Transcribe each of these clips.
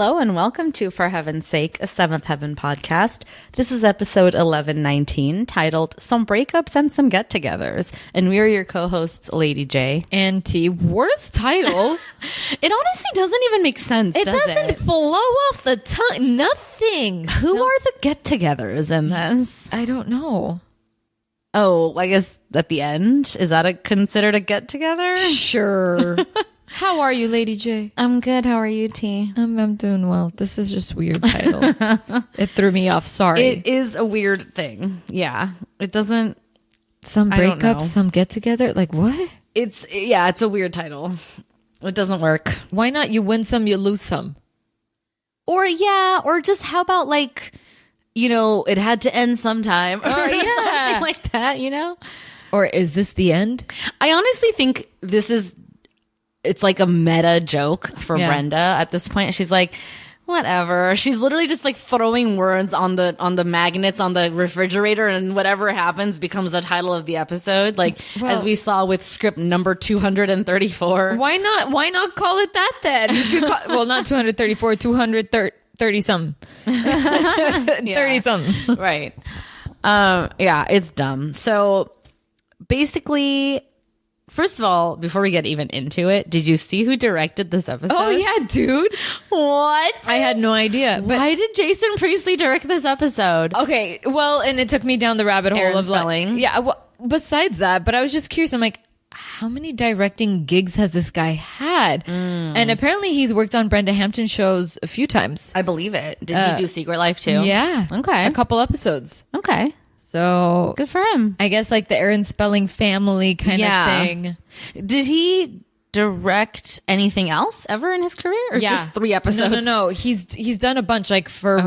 Hello and welcome to For Heaven's Sake, a Seventh Heaven podcast. This is episode 1119, titled Some Breakups and Some Get-Togethers. And we are your co-hosts, Lady J. And T. Worst title. It honestly doesn't even make sense, It does doesn't flow off the tongue. Nothing. Who are the get-togethers in this? I don't know. Oh, I guess at the end? Is that considered a get-together? Sure. How are you, Lady J? I'm good. How are you, T? I'm doing well. This is just a weird title. It threw me off. Sorry. It is a weird thing. Yeah. It doesn't... Some I don't know. breakup, some get together. Like what? It's a weird title. It doesn't work. Why not? You win some, you lose some. Or just how about it had to end sometime. Or something like that, Or is this the end? I honestly think it's like a meta joke for Brenda at this point. She's like, whatever. She's literally just like throwing words on the magnets on the refrigerator, and whatever happens becomes the title of the episode. As we saw with script number 234. Why not call it that then? You could well, not 234, 230 some. 30 some. Right. It's dumb. So basically, first of all, before we get even into it, did you see who directed this episode? Oh yeah, dude. What? I had no idea. But why did Jason Priestley direct this episode? Okay, well, and it took me down the rabbit hole Aaron of Spelling. besides that, but I was just curious. I'm like, how many directing gigs has this guy had? And apparently he's worked on Brenda Hampton shows a few times. I believe it. Did he do Secret Life too? Yeah. Okay. A couple episodes. Okay. So good for him. I guess like the Aaron Spelling family kind of thing. Did he direct anything else ever in his career, or just 3 episodes? No. He's done a bunch, like for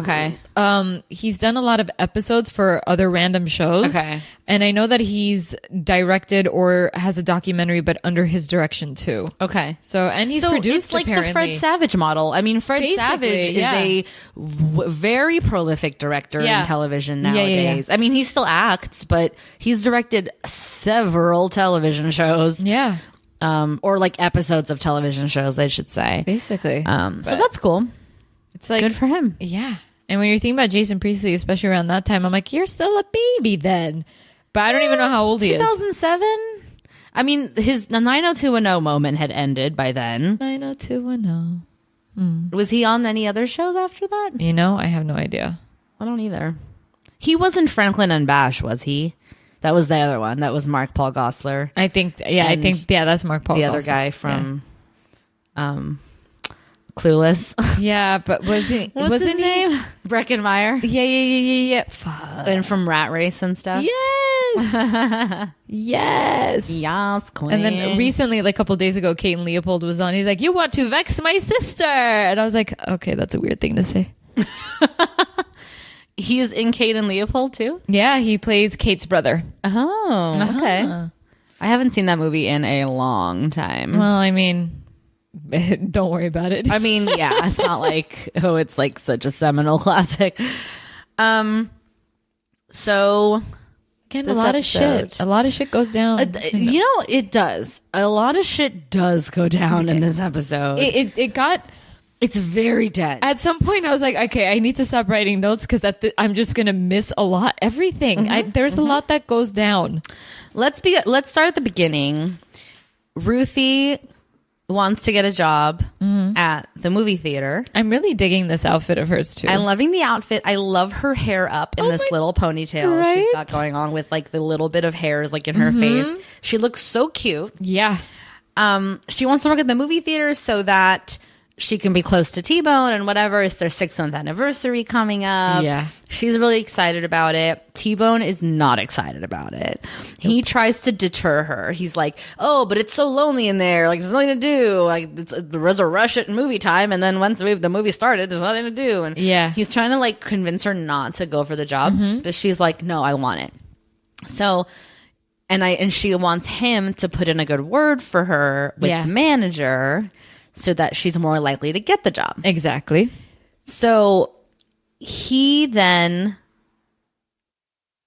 he's done a lot of episodes for other random shows. Okay. And I know that he's directed or has a documentary, but under his direction too. Okay. So he's produced. It's like apparently the Fred Savage model. I mean, Fred Savage is a very prolific director in television nowadays. I mean, he still acts, but he's directed several television shows. Yeah. Or like episodes of television shows, I should say. Basically. So that's cool. It's like good for him. Yeah. And when you're thinking about Jason Priestley, especially around that time, I'm like, you're still a baby then. But I don't even know how old he is. 2007? I mean, his 90210 moment had ended by then. 90210. Was he on any other shows after that? I have no idea. I don't either. He wasn't Franklin and Bash, was he? That was the other one. That was Mark Paul Gosselaar. I think that's Mark Paul Gosselaar. The other guy from Clueless. Yeah, but wasn't his name? Breckenmeyer. Yeah. Fuck. And from Rat Race and stuff. Yes. Yes, queen. And then recently, like a couple of days ago, Kate and Leopold was on. He's like, "You want to vex my sister?" And I was like, "Okay, that's a weird thing to say." He is in Kate and Leopold too? Yeah, he plays Kate's brother. Oh, okay. I haven't seen that movie in a long time. Well, I mean, don't worry about it. I mean, yeah, it's not like, it's like such a seminal classic. So again, a lot of shit goes down. It does. A lot of shit does go down in this episode. It's very dense. At some point, I was like, okay, I need to stop writing notes because I'm just going to miss everything. There's a lot that goes down. Let's start at the beginning. Ruthie wants to get a job at the movie theater. I'm really digging this outfit of hers too. I'm loving the outfit. I love her hair up in this little ponytail she's got going on with like the little bit of hairs like in her face. She looks so cute. Yeah. She wants to work at the movie theater so that she can be close to T-Bone and whatever. It's their 6th anniversary coming up. Yeah. She's really excited about it. T-Bone is not excited about it. He tries to deter her. He's like, oh, but it's so lonely in there. Like, there's nothing to do. Like, there's a rush at movie time. And then once the movie started, there's nothing to do. And he's trying to like convince her not to go for the job. But she's like, no, I want it. So, and she wants him to put in a good word for her with the manager, so that she's more likely to get the job. Exactly. So he then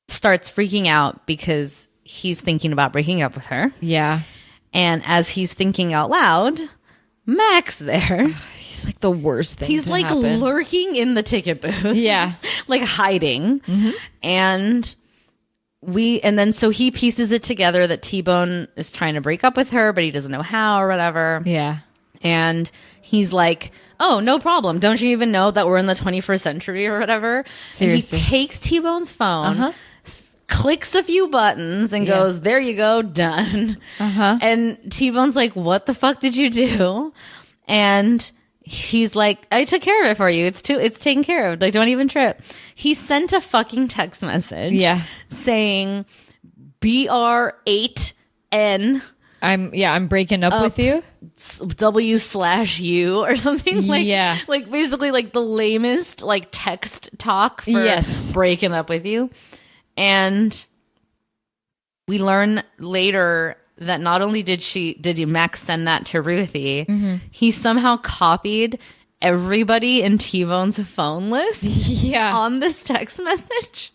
starts freaking out because he's thinking about breaking up with her. Yeah. And as he's thinking out loud, Mac's there. He's like the worst thing. He's to like happen. lurking in the ticket booth. Yeah. Like hiding. And then so he pieces it together that T-Bone is trying to break up with her, but he doesn't know how or whatever. Yeah. And he's like, oh, no problem. Don't you even know that we're in the 21st century or whatever? Seriously. And he takes T-Bone's phone, clicks a few buttons and goes, there you go, done. And T-Bone's like, what the fuck did you do? And he's like, I took care of it for you. It's taken care of. Like, don't even trip. He sent a fucking text message saying BR8N. I'm breaking up with you. W/U or something like, Yeah. like basically like the lamest like text talk for breaking up with you. And we learn later that not only did Max send that to Ruthie, he somehow copied everybody in T-Bone's phone list on this text message.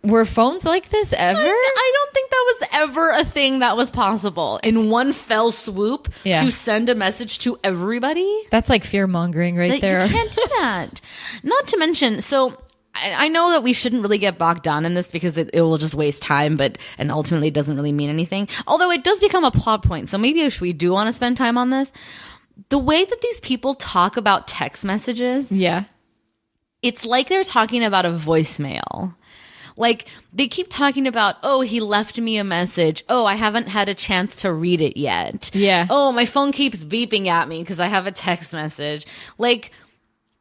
Were phones like this ever? I don't think that was ever a thing that was possible in one fell swoop to send a message to everybody. That's like fear mongering there. You can't do that. Not to mention, so I know that we shouldn't really get bogged down in this because it will just waste time, and ultimately it doesn't really mean anything. Although it does become a plot point, so maybe if we do want to spend time on this, the way that these people talk about text messages, it's like they're talking about a voicemail. Like, they keep talking about, oh, he left me a message. Oh, I haven't had a chance to read it yet. Yeah. Oh, my phone keeps beeping at me because I have a text message. Like,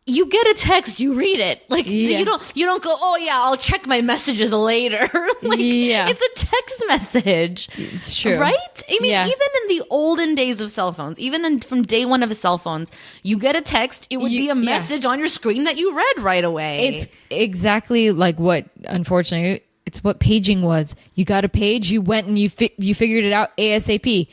you get a text, you read it. Like, you don't go, oh yeah, I'll check my messages later. Like, it's a text message. It's true. Right? I mean, even in the olden days of cell phones, even from day one of cell phones, you get a text, it would be a message on your screen that you read right away. It's exactly like what, unfortunately, it's what paging was. You got a page, you went and you figured it out ASAP.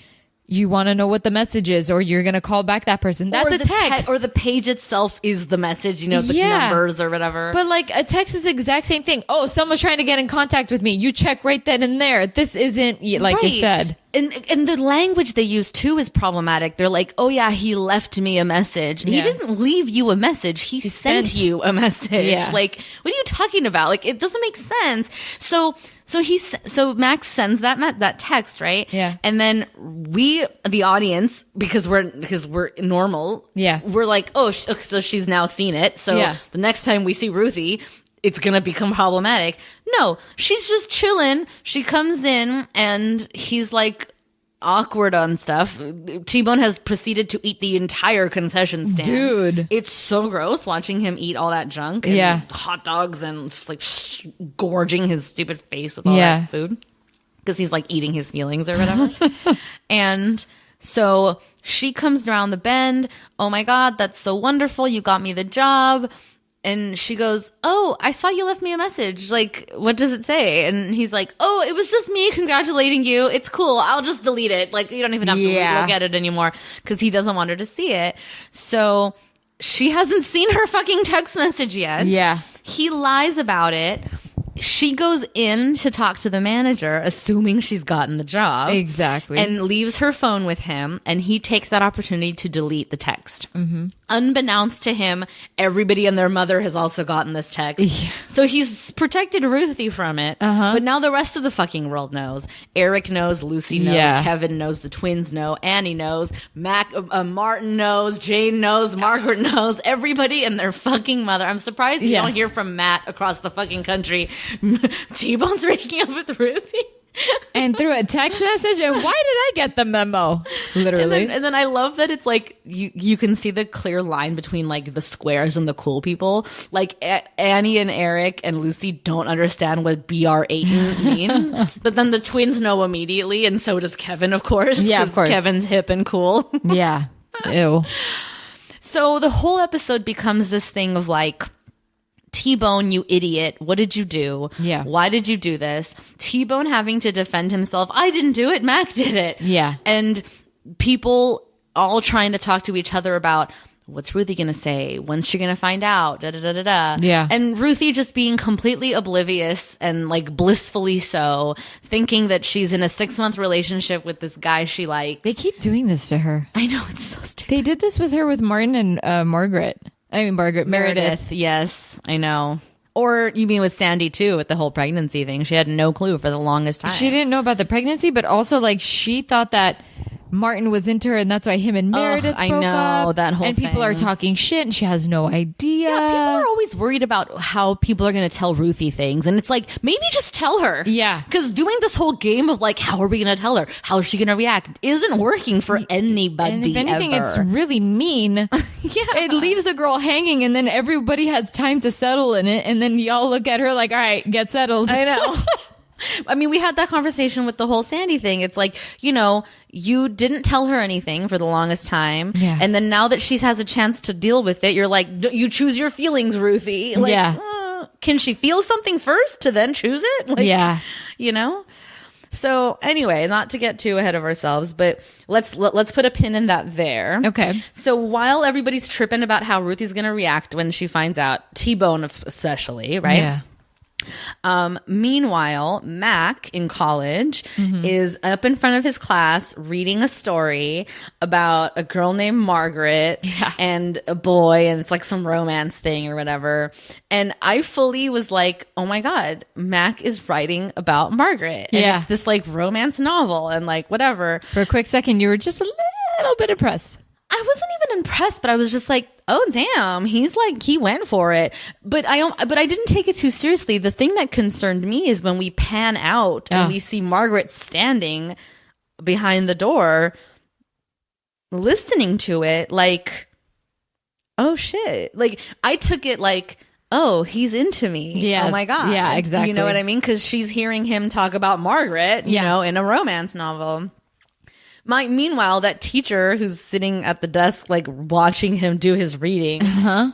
You want to know what the message is, or you're going to call back that person. That's a text. Or the page itself is the message, the numbers or whatever. But like a text is the exact same thing. Oh, someone's trying to get in contact with me. You check right then and there. This isn't like you said. And the language they use too is problematic. They're like, oh yeah, he left me a message. He didn't leave you a message. He sent you a message. Yeah. Like, what are you talking about? Like, it doesn't make sense. So Max sends that text, right? Yeah. And then we, the audience, because we're normal. Yeah. We're like, oh, so she's now seen it. So the next time we see Ruthie, it's going to become problematic. No, she's just chilling. She comes in and he's like awkward on stuff. T-Bone has proceeded to eat the entire concession stand. Dude. It's so gross watching him eat all that junk and hot dogs and just like gorging his stupid face with all that food. Because he's like eating his feelings or whatever. And so she comes around the bend. Oh my God, that's so wonderful. You got me the job. And she goes, oh, I saw you left me a message. Like, what does it say? And he's like, oh, it was just me congratulating you. It's cool. I'll just delete it. Like, you don't even have to look at it anymore because he doesn't want her to see it. So she hasn't seen her fucking text message yet. Yeah. He lies about it. She goes in to talk to the manager, assuming she's gotten the job. Exactly. And leaves her phone with him, and he takes that opportunity to delete the text. Unbeknownst to him, everybody and their mother has also gotten this text. Yeah. So he's protected Ruthie from it, but now the rest of the fucking world knows. Eric knows, Lucy knows, Kevin knows, the twins know, Annie knows, Martin knows, Jane knows, Margaret knows, everybody and their fucking mother. I'm surprised you don't hear from Matt across the fucking country. T-Bone's breaking up with Ruthie. And through a text message, and why did I get the memo? Literally. And then I love that it's like you can see the clear line between like the squares and the cool people. Like Annie and Eric and Lucy don't understand what BR8 means, but then the twins know immediately, and so does Kevin, of course. Yeah, of course. Kevin's hip and cool. Yeah. Ew. So the whole episode becomes this thing of like, T-Bone, you idiot. What did you do? Yeah. Why did you do this? T-Bone having to defend himself. I didn't do it. Mac did it. Yeah. And people all trying to talk to each other about, what's Ruthie gonna say? When's she gonna find out? Da da da da da. Yeah. And Ruthie just being completely oblivious and like blissfully so, thinking that she's in a 6-month relationship with this guy she likes. They keep doing this to her. I know, it's so stupid. They did this with her with Martin and Margaret. I mean, Meredith. Yes, I know. Or you mean with Sandy too, with the whole pregnancy thing? She had no clue for the longest time. She didn't know about the pregnancy, but also like she thought that Martin was into her, and that's why him and Meredith I broke know, up. that whole and people are thing. talking shit, and she has no idea. Yeah, people are always worried about how people are going to tell Ruthie things. And it's like, maybe just tell her. Yeah. Because doing this whole game of like, how are we going to tell her? How is she going to react? Isn't working for anybody. And if anything, ever. it's really mean. Yeah. It leaves the girl hanging, and then everybody has time to settle in it. And then y'all look at her like, all right, get settled. I know. I mean, we had that conversation with the whole Sandy thing. It's like, you know, you didn't tell her anything for the longest time. Yeah. And then now that she has a chance to deal with it, you're like, you choose your feelings, Ruthie. Like, Yeah. Can she feel something first to then choose it? Like, Yeah. You know? So anyway, not to get too ahead of ourselves, but let's put a pin in that there. Okay. So while everybody's tripping about how Ruthie's going to react when she finds out, T-Bone especially, right? Yeah. Meanwhile, Mac in college is up in front of his class reading a story about a girl named Margaret and a boy, and it's like some romance thing or whatever. And I fully was like, oh my God, Mac is writing about Margaret. And Yeah. it's this like romance novel and like whatever. For a quick second, you were just a little bit impressed. I wasn't even impressed, but I was just like, oh damn, he's like, he went for it. But I didn't take it too seriously. The thing that concerned me is when we pan out and we see Margaret standing behind the door listening to it, like, oh shit. Like, I took it like, oh, he's into me. Yeah. Oh my God. Yeah, exactly. You know what I mean? Because she's hearing him talk about Margaret, you know, in a romance novel. Meanwhile, that teacher who's sitting at the desk, like watching him do his reading,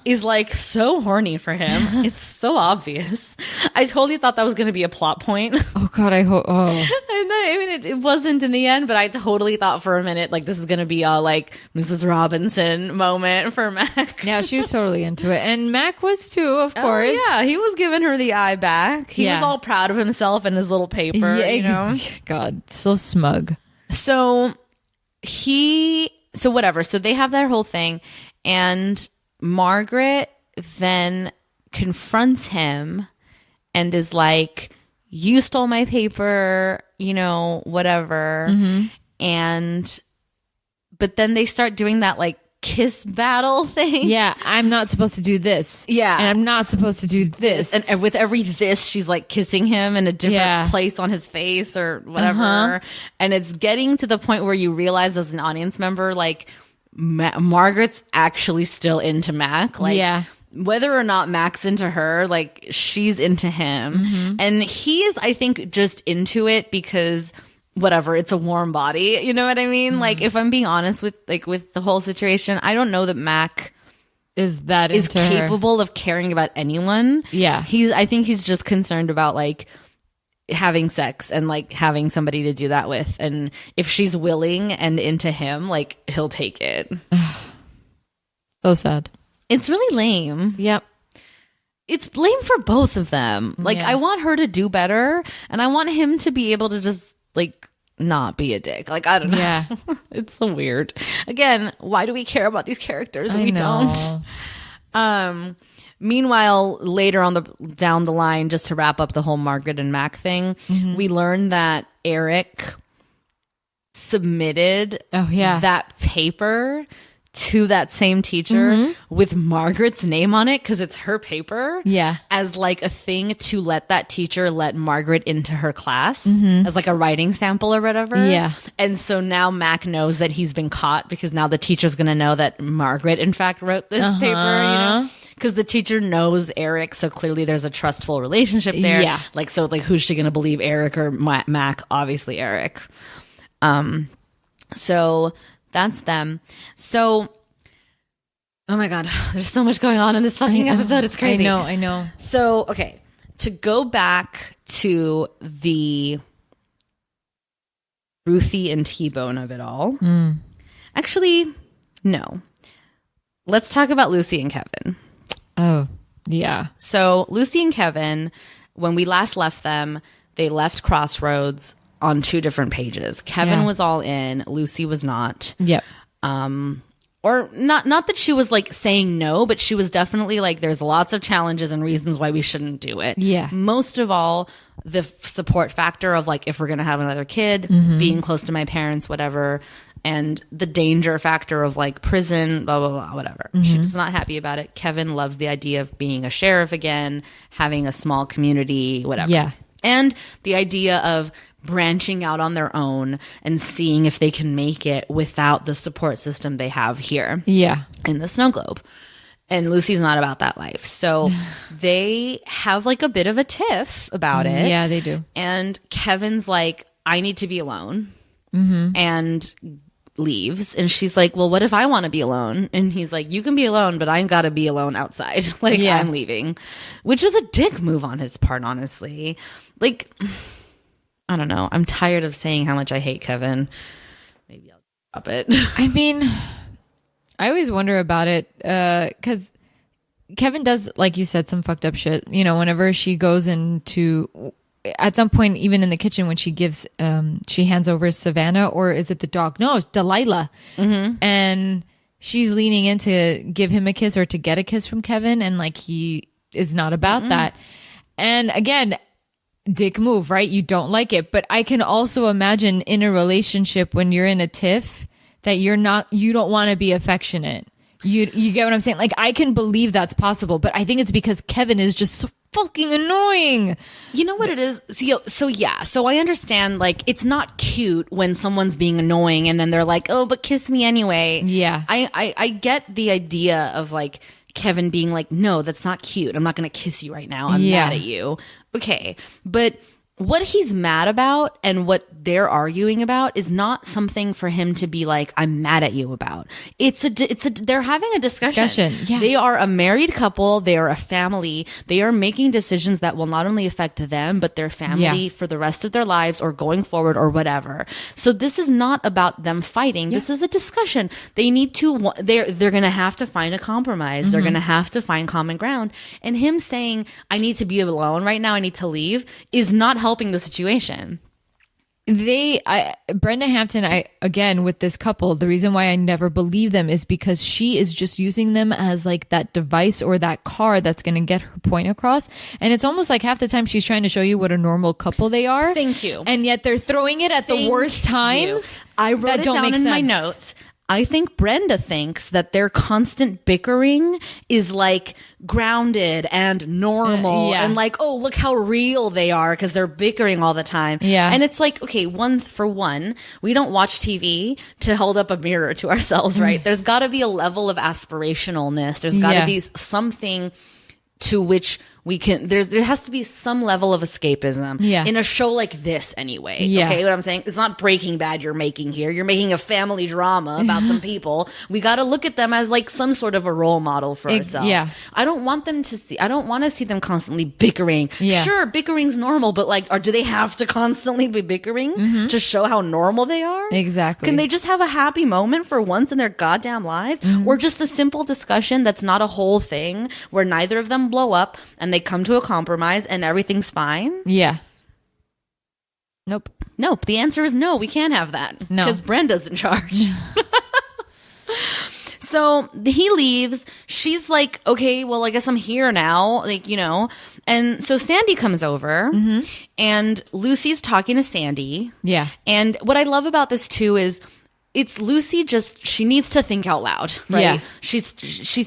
is like so horny for him. It's so obvious. I totally thought that was going to be a plot point. Oh God, I hope. Oh, And then, I mean, it wasn't in the end, but I totally thought for a minute, like, this is going to be a like Mrs. Robinson moment for Mac. yeah, she was totally into it, and Mac was too, of course. Oh, yeah, he was giving her the eye back. He was all proud of himself and his little paper, you know? God, so smug. So whatever. So they have their whole thing, and Margaret then confronts him and is like, you stole my paper, you know, whatever. But then they start doing that like kiss battle thing. Yeah, I'm not supposed to do this. Yeah. And I'm not supposed to do this. And with every this, she's like kissing him in a different place on his face or whatever. And it's getting to the point where you realize as an audience member, like Margaret's actually still into Mac. Like, whether or not Mac's into her, like she's into him. And he is, I think, just into it because whatever, it's a warm body. You know what I mean? Like, if I'm being honest with the whole situation, I don't know that Mac is capable of caring about anyone. Yeah. I think he's just concerned about like having sex and like having somebody to do that with. And if she's willing and into him, like he'll take it. So sad. It's really lame. Yep. It's lame for both of them. Like, I want her to do better, and I want him to be able to just like not be a dick. Like, I don't know. Yeah. It's so weird. Again, why do we care about these characters? We don't. Meanwhile, later down the line, just to wrap up the whole Margaret and Mac thing, we learned that Eric submitted that paper to that same teacher with Margaret's name on it because it's her paper. Yeah. As like a thing to let that teacher let Margaret into her class as like a writing sample or whatever. Yeah. And so now Mac knows that he's been caught because now the teacher's going to know that Margaret in fact wrote this paper, you know? Because the teacher knows Eric, so clearly there's a trustful relationship there. Yeah. Like, so like, who's she going to believe, Eric or Mac? Obviously Eric. So that's them. So, oh my God, there's so much going on in this fucking episode. It's crazy. I know. So, okay, to go back to the Ruthie and T-Bone of it all. Actually, no. let's talk about Lucy and Kevin. Oh, yeah. So Lucy and Kevin, when we last left them, they left Crossroads on 2 different pages. Kevin was all in, Lucy was not. Yep. Or not that she was like saying no, but she was definitely like, there's lots of challenges and reasons why we shouldn't do it. Yeah. Most of all, the support factor of like, if we're going to have another kid, being close to my parents, whatever, and the danger factor of like prison, blah, blah, blah, whatever. She's not happy about it. Kevin loves the idea of being a sheriff again, having a small community, whatever. Yeah. And the idea of branching out on their own and seeing if they can make it without the support system they have here in the snow globe. And Lucy's not about that life. So they have like a bit of a tiff about it. Yeah, they do. And Kevin's like, I need to be alone. And leaves. And she's like, well, what if I want to be alone? And he's like, you can be alone, but I got to be alone outside. Like, I'm leaving. Which was a dick move on his part, honestly. Like, I don't know. I'm tired of saying how much I hate Kevin. Maybe I'll drop it. I mean, I always wonder about it because Kevin does, like you said, some fucked up shit. You know, whenever she goes into, at some point, even in the kitchen, when she gives, she hands over Savannah, or is it the dog? No, it's Delilah. And she's leaning in to give him a kiss or to get a kiss from Kevin. And like, he is not about that. And again, dick move, right? You don't like it. But I can also imagine in a relationship when you're in a tiff that you don't want to be affectionate. You get what I'm saying? Like, I can believe that's possible, but I think it's because Kevin is just so fucking annoying. You know what it is? So I understand, like, it's not cute when someone's being annoying and then they're like, oh, but kiss me anyway. Yeah. I get the idea of like Kevin being like, no, that's not cute. I'm not going to kiss you right now. I'm mad at you. Okay. But what he's mad about and what they're arguing about is not something for him to be like, I'm mad at you about. They're having a discussion. Yeah. They are a married couple. They are a family. They are making decisions that will not only affect them, but their family for the rest of their lives or going forward or whatever. So this is not about them fighting. This is a discussion. They need to, they're going to have to find a compromise. They're going to have to find common ground. And him saying, I need to be alone right now, I need to leave, is not helping the situation. Brenda Hampton, again, with this couple, the reason why I never believe them is because she is just using them as like that device or that car that's going to get her point across. And it's almost like half the time she's trying to show you what a normal couple they are. Thank you. And yet they're throwing it at the worst times. I wrote it down in my notes. I think Brenda thinks that their constant bickering is like grounded and normal and like, oh, look how real they are because they're bickering all the time. Yeah. And it's like, okay, we don't watch TV to hold up a mirror to ourselves, right? There's got to be a level of aspirationalness. There's got to be something to which we can, there has to be some level of escapism in a show like this anyway. Okay, what I'm saying? It's not Breaking Bad you're making here. You're making a family drama about some people. We got to look at them as like some sort of a role model for ourselves. I don't want to see them constantly bickering. Sure, bickering's normal, but like, do they have to constantly be bickering to show how normal they are? Exactly. Can they just have a happy moment for once in their goddamn lives? Or just a simple discussion that's not a whole thing where neither of them blow up and they come to a compromise and everything's fine? Nope. The answer is no. We can't have that. No, because Brenda's in charge. So he leaves. She's like, okay, well, I guess I'm here now. Like, you know. And so Sandy comes over and Lucy's talking to Sandy. And what I love about this too is it's Lucy she needs to think out loud, right? She's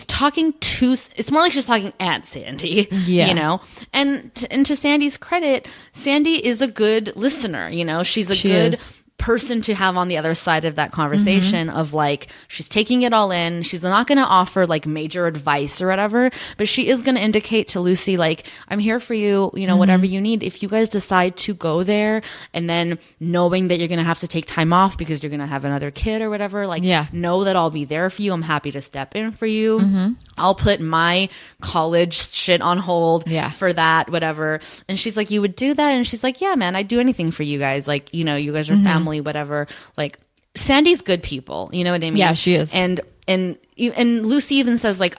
talking it's more like she's talking at Sandy, you know? And to Sandy's credit, Sandy is a good listener, you know? She's a good person to have on the other side of that conversation of like, she's taking it all in. She's not going to offer like major advice or whatever, but she is going to indicate to Lucy, like, I'm here for you, you know, whatever you need. If you guys decide to go there and then knowing that you're going to have to take time off because you're going to have another kid or whatever, like, know that I'll be there for you. I'm happy to step in for you. I'll put my college shit on hold for that, whatever. And she's like, you would do that? And she's like, yeah, man, I'd do anything for you guys. Like, you know, you guys are family, whatever. Like, Sandy's good people. You know what I mean? Yeah, she is. And and Lucy even says like,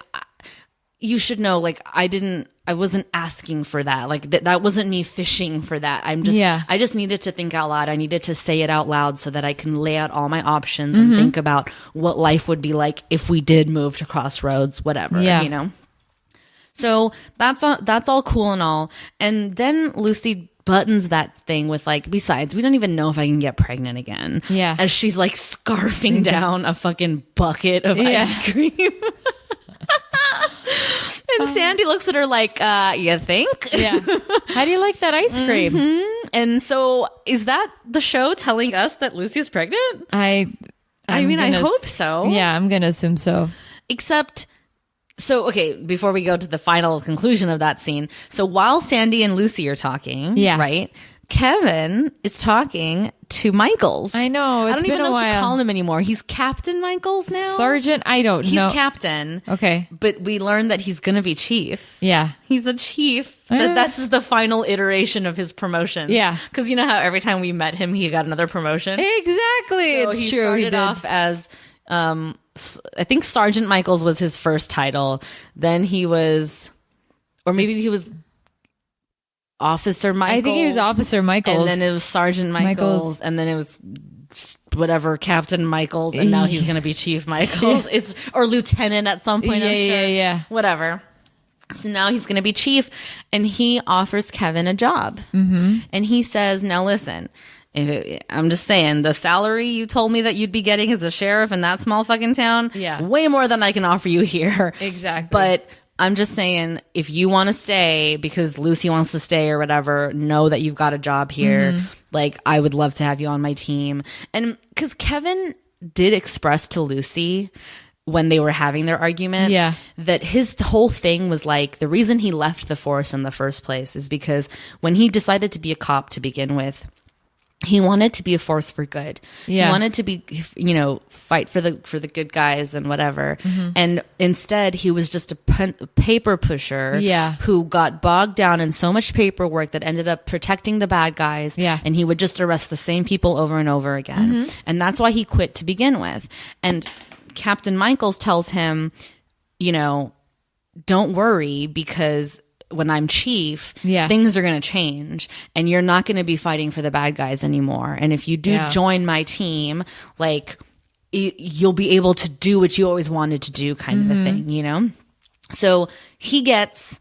you should know, like, I wasn't asking for that. Like that wasn't me fishing for that. I just needed to think out loud. I needed to say it out loud so that I can lay out all my options and think about what life would be like if we did move to Crossroads, whatever, you know? So that's all cool and all. And then Lucy buttons that thing with like, besides, we don't even know if I can get pregnant again. Yeah. As she's like scarfing down a fucking bucket of ice cream. And Sandy looks at her like, you think? Yeah. How do you like that ice cream? And so is that the show telling us that Lucy's pregnant? I hope so. Yeah, I'm going to assume so. Except, so, okay, before we go to the final conclusion of that scene. So while Sandy and Lucy are talking, right? Kevin is talking to Michaels. I know. I don't even know what to call him anymore. He's Captain Michaels now? Sergeant? I don't know. He's Captain. Okay. But we learned that he's going to be Chief. Yeah. He's a Chief. That's just the final iteration of his promotion. Yeah. Because you know how every time we met him, he got another promotion? Exactly. So it's he true. started off as, I think Sergeant Michaels was his first title. Then he was, or maybe he was Officer Michaels. I think he was Officer Michaels. And then it was Sergeant Michaels. And then it was whatever, Captain Michaels. And now he's going to be Chief Michaels. Or Lieutenant at some point, I'm sure. Yeah. Whatever. So now he's going to be Chief. And he offers Kevin a job. And he says, now listen, I'm just saying, the salary you told me that you'd be getting as a sheriff in that small fucking town, way more than I can offer you here. Exactly. But I'm just saying, if you want to stay because Lucy wants to stay or whatever, know that you've got a job here. Like, I would love to have you on my team. And because Kevin did express to Lucy when they were having their argument that his whole thing was like, the reason he left the force in the first place is because when he decided to be a cop to begin with, he wanted to be a force for good. He wanted to be, you know, fight for the good guys and whatever. And instead, he was just a paper pusher who got bogged down in so much paperwork that ended up protecting the bad guys. And he would just arrest the same people over and over again. And that's why he quit to begin with. And Captain Michaels tells him, you know, don't worry, because when I'm chief, things are going to change and you're not going to be fighting for the bad guys anymore. And if you do join my team, like you'll be able to do what you always wanted to do, kind of a thing, you know? So he gets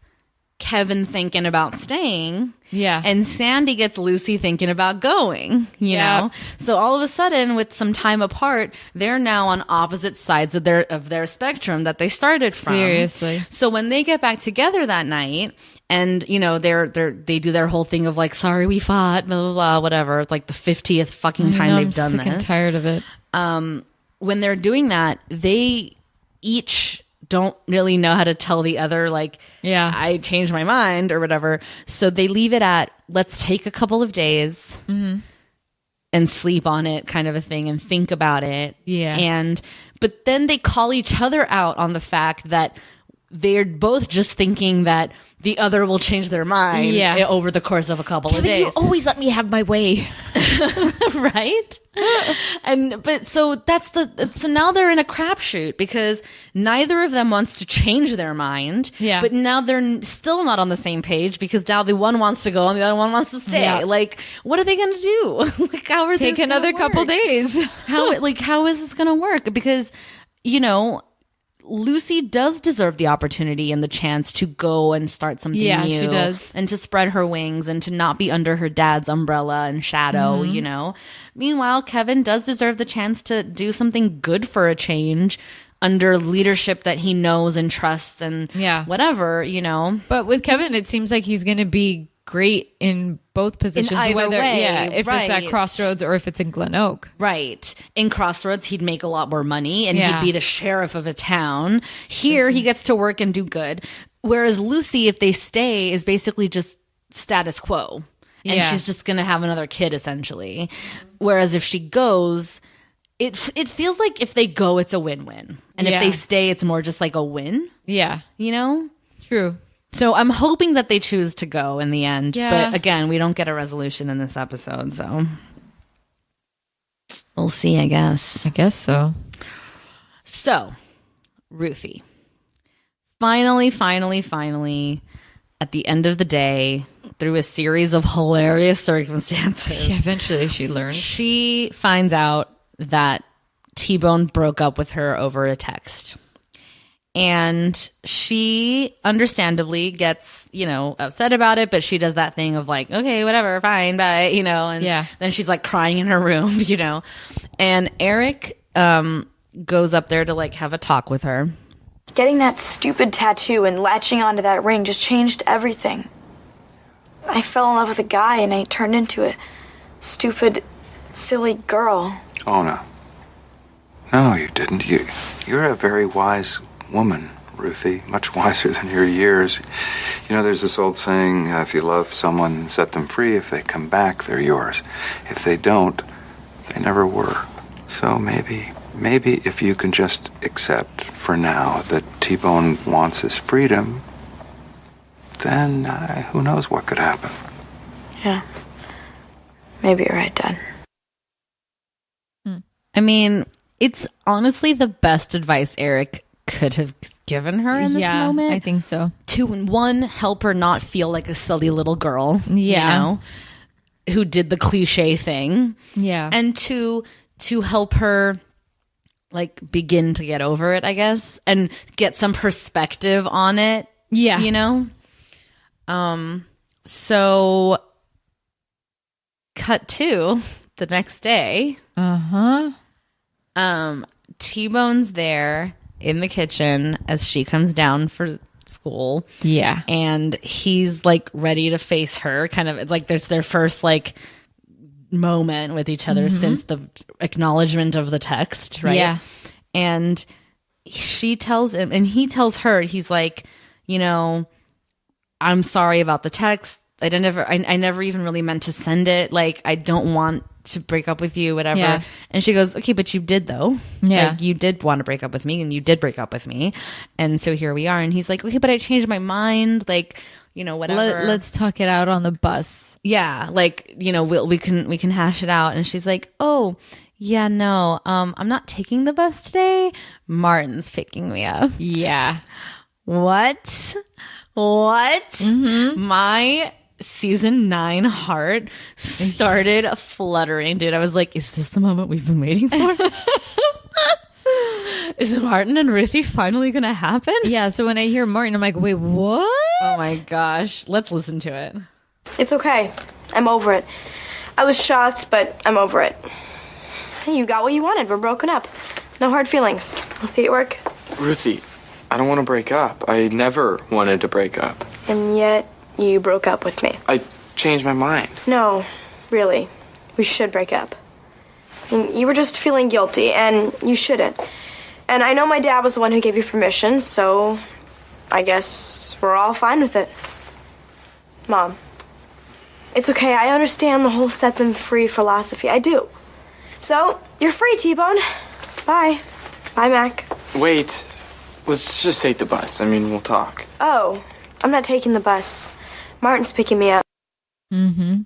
Kevin thinking about staying. And Sandy gets Lucy thinking about going, you know? So all of a sudden, with some time apart, they're now on opposite sides of their spectrum that they started from. Seriously. So when they get back together that night, and you know, they do their whole thing of like, sorry we fought, blah blah blah, whatever. It's like the 50th fucking time they've done this. I'm sick and tired of it. When they're doing that, they each don't really know how to tell the other, like, I changed my mind or whatever. So they leave it at, let's take a couple of days and sleep on it, kind of a thing, and think about it. But then they call each other out on the fact that they're both just thinking that the other will change their mind over the course of a couple of days. You always let me have my way. Right? But so now they're in a crapshoot because neither of them wants to change their mind. But now they're still not on the same page because now the one wants to go and the other one wants to stay. Like, what are they going to do? Like, how are Take another couple days. How is this going to work? Because, you know, Lucy does deserve the opportunity and the chance to go and start something new. She does. And to spread her wings and to not be under her dad's umbrella and shadow, you know. Meanwhile, Kevin does deserve the chance to do something good for a change under leadership that he knows and trusts and whatever, you know. But with Kevin, it seems like he's going to be great in both positions, in either way, if it's at Crossroads or if it's in Glen Oak. Right. In Crossroads, he'd make a lot more money and he'd be the sheriff of a town. Here, he gets to work and do good. Whereas Lucy, if they stay, is basically just status quo. And she's just going to have another kid, essentially. Whereas if she goes, it feels like if they go, it's a win-win. And if they stay, it's more just like a win. You know? True. So I'm hoping that they choose to go in the end. But again, we don't get a resolution in this episode, so we'll see, I guess. I guess so. So Ruthie. Finally, at the end of the day, through a series of hilarious circumstances, Eventually she learns. she finds out that T-Bone broke up with her over a text. And she understandably gets, upset about it, but she does that thing of like, okay, whatever, fine, bye, and then she's like crying in her room, And Eric goes up there to like have a talk with her. Getting that stupid tattoo and latching onto that ring just changed everything. I fell in love with a guy and I turned into a stupid, silly girl. Oh, no. No, you didn't. You're a very wise woman, Ruthie. Much wiser than your years. There's this old saying, if you love someone, set them free. If they come back, they're yours. If they don't, they never were. So maybe if you can just accept for now that T-Bone wants his freedom, then who knows what could happen. Yeah. Maybe you're right, Dad. I mean, it's honestly the best advice Eric could have given her in this moment. I think so. To, one, help her not feel like a silly little girl, who did the cliche thing. Yeah. And two, to help her like begin to get over it, I guess, and get some perspective on it. Yeah. So cut to the next day. T-Bone's there in the kitchen as she comes down for school. Yeah. And he's like ready to face her. Kind of like there's their first like moment with each other since the acknowledgement of the text, right? Yeah. And she tells him, and he tells her, he's like, I'm sorry about the text. I never even really meant to send it. Like, I don't want to break up with you, whatever. Yeah. And she goes, okay, but you did though. Yeah. Like, you did want to break up with me, and you did break up with me. And so here we are. And he's like, okay, but I changed my mind. Like, whatever. Let's talk it out on the bus. Yeah. Like, we can hash it out. And she's like, oh, yeah, no, I'm not taking the bus today. Martin's picking me up. Yeah. What? My season 9 heart started fluttering, dude. I was like, is this the moment we've been waiting for? Is Martin and Ruthie finally gonna happen? Yeah, so when I hear Martin, I'm like, wait, what? Oh my gosh. Let's listen to it. It's okay. I'm over it. I was shocked, but I'm over it. Hey, you got what you wanted. We're broken up. No hard feelings. I'll see you at work. Ruthie, I don't want to break up. I never wanted to break up. And yet, you broke up with me. I changed my mind. No, really. We should break up. I mean, you were just feeling guilty, and you shouldn't. And I know my dad was the one who gave you permission, so I guess we're all fine with it. Mom, it's okay. I understand the whole set them free philosophy. I do. So, you're free, T-Bone. Bye. Bye, Mac. Wait. Let's just take the bus. I mean, we'll talk. Oh, I'm not taking the bus. Martin's picking me up. Boom.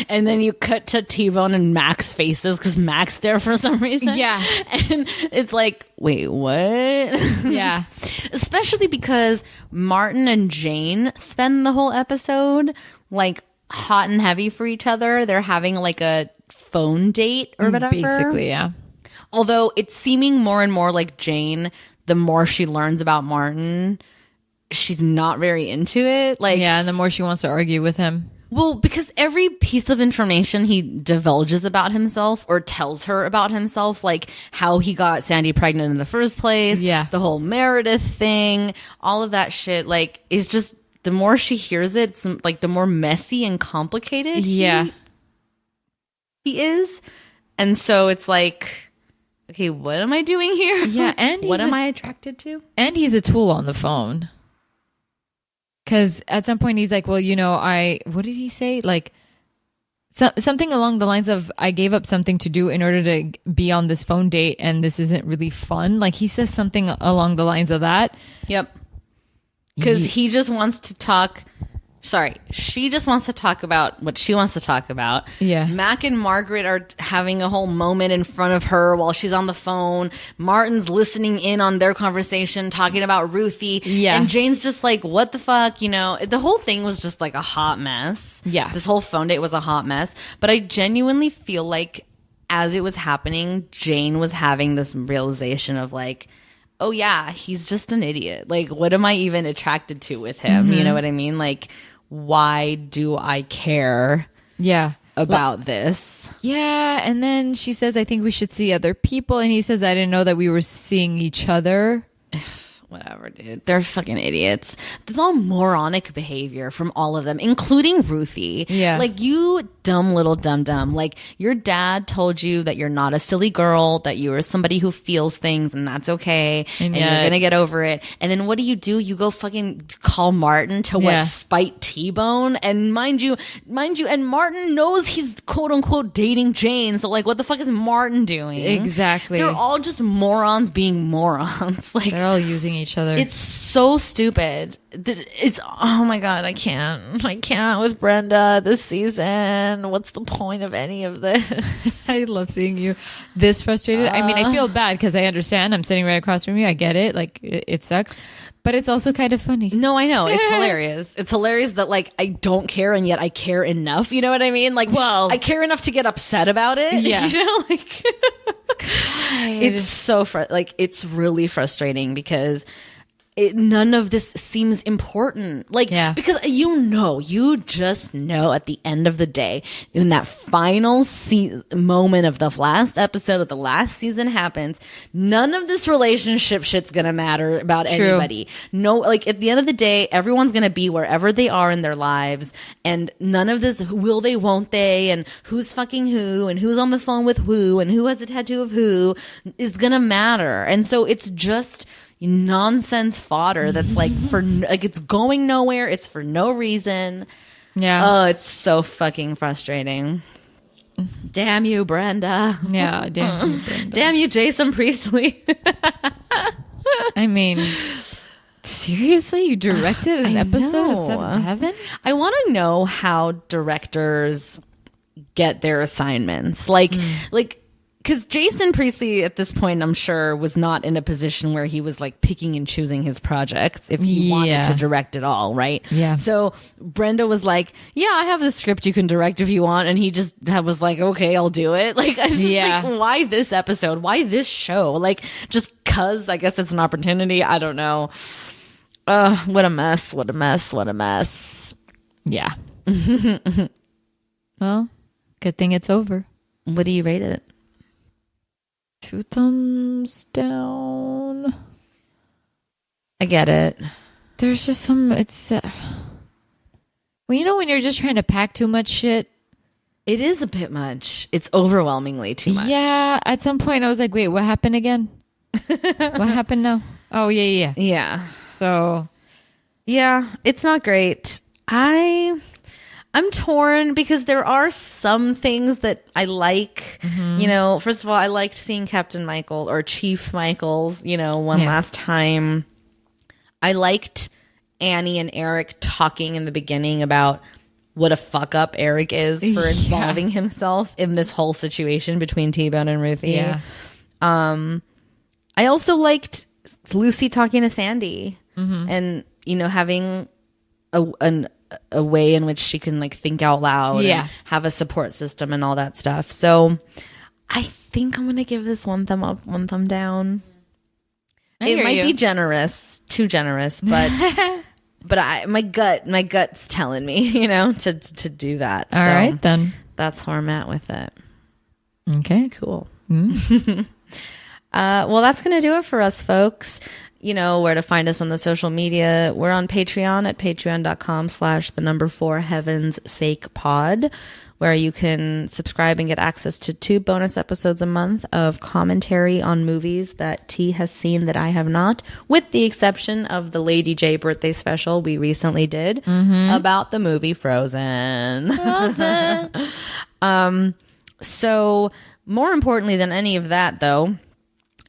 And then you cut to T-Bone and Mac's faces because Mac's there for some reason. Yeah. And it's like, wait, what? Yeah. Especially because Martin and Jane spend the whole episode like hot and heavy for each other. They're having like a phone date or whatever. Basically, yeah. Although it's seeming more and more like Jane, the more she learns about Martin, she's not very into it. Like, yeah, and the more she wants to argue with him. Well, because every piece of information he divulges about himself or tells her about himself, like how he got Sandy pregnant in the first place, the whole Meredith thing, all of that shit, like, is just, the more she hears it, it's like the more messy and complicated he is. And so it's like, okay, what am I doing here? Yeah, and what am I attracted to? And he's a tool on the phone. Because at some point he's like, well, what did he say? Like, something along the lines of, I gave up something to do in order to be on this phone date, and this isn't really fun. Like, he says something along the lines of that. Yep. Because he just wants to talk Sorry, she just wants to talk about what she wants to talk about. Yeah. Mac and Margaret are having a whole moment in front of her while she's on the phone. Martin's listening in on their conversation, talking about Ruthie. Yeah. And Jane's just like, what the fuck? You know, the whole thing was just like a hot mess. Yeah. This whole phone date was a hot mess. But I genuinely feel like as it was happening, Jane was having this realization of like, oh yeah, he's just an idiot. Like, what am I even attracted to with him? You know what I mean? Like, why do I care about this? Yeah. And then she says, I think we should see other people. And he says, I didn't know that we were seeing each other. Whatever, dude. They're fucking idiots. That's all moronic behavior from all of them, including Ruthie. Yeah. Like, you dumb little dum-dum. Like, your dad told you that you're not a silly girl, that you are somebody who feels things, and that's okay, and you're gonna get over it. And then what do? You go fucking call Martin to spite T-Bone? And mind you, and Martin knows he's quote-unquote dating Jane, so like, what the fuck is Martin doing? Exactly. They're all just morons being morons. Like, they're all using each other. it's so stupid. It's, oh my god, I can't with Brenda this season. What's the point of any of this? I love seeing you this frustrated. I mean, I feel bad because I understand. I'm sitting right across from you. I get it. Like, it sucks. But it's also kind of funny. No, I know. It's hilarious. It's hilarious that, like, I don't care and yet I care enough. You know what I mean? Like, well, I care enough to get upset about it. Yeah. You know? Like, it's so, it's really frustrating because none of this seems important. Like, because you just know at the end of the day, in that final moment of the last episode of the last season happens, none of this relationship shit's gonna matter about anybody. No, like, at the end of the day, everyone's gonna be wherever they are in their lives, and none of this will they, won't they, and who's fucking who, and who's on the phone with who, and who has a tattoo of who is gonna matter. And so it's just nonsense fodder that's like it's going nowhere. It's for no reason. Yeah. Oh, it's so fucking frustrating. Damn you, Brenda. Yeah, damn you, Brenda. Damn you, Jason Priestley. I mean, seriously, you directed an episode of Seventh Heaven? I want to know how directors get their assignments. Like because Jason Priestley at this point, I'm sure, was not in a position where he was like picking and choosing his projects if he wanted to direct it all, right? Yeah. So Brenda was like, yeah, I have the script you can direct if you want. And he just was like, okay, I'll do it. Like, I was just like, why this episode? Why this show? Like, just cause I guess it's an opportunity. I don't know. What a mess. What a mess. What a mess. Yeah. Well, good thing it's over. What do you rate it? 2 thumbs down. I get it. There's just some, it's, well, you know, when you're just trying to pack too much shit. It is a bit much. It's overwhelmingly too much. Yeah. At some point I was like, wait, what happened again? What happened now? Oh, yeah. Yeah. So. Yeah, it's not great. I'm torn because there are some things that I like. You know, first of all, I liked seeing Captain Michael or Chief Michaels, you know, one last time. I liked Annie and Eric talking in the beginning about what a fuck up Eric is for involving himself in this whole situation between T-Bone and Ruthie. Yeah. I also liked Lucy talking to Sandy and, you know, having a way in which she can like think out loud and have a support system and all that stuff. So I think I'm gonna give this 1 thumb up, 1 thumb down. It might be generous, too generous, but my gut's telling me, you know, to do that. All right, then that's where I'm at with it. Okay, cool. Well, that's gonna do it for us, folks. You know where to find us on the social media. We're on Patreon at patreon.com/4 Heaven's Sake Pod, where you can subscribe and get access to 2 bonus episodes a month of commentary on movies that T has seen that I have not, with the exception of the Lady J birthday special we recently did about the movie Frozen. So more importantly than any of that, though,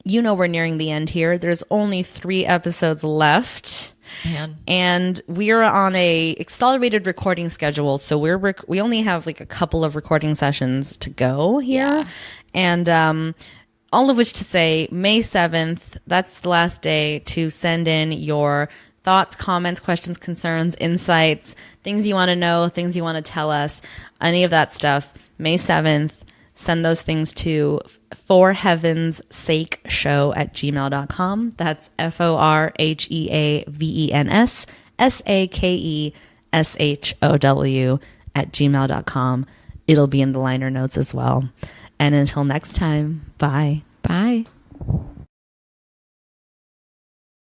you know we're nearing the end here. There's only 3 episodes left. Man. And we're on a accelerated recording schedule. So we only have like a couple of recording sessions to go here. Yeah. And all of which to say May 7th, that's the last day to send in your thoughts, comments, questions, concerns, insights, things you want to know, things you want to tell us, any of that stuff. May 7th, send those things to forheavensakeshow@gmail.com. That's forheavensakeshow@gmail.com. It'll be in the liner notes as well. And until next time, bye.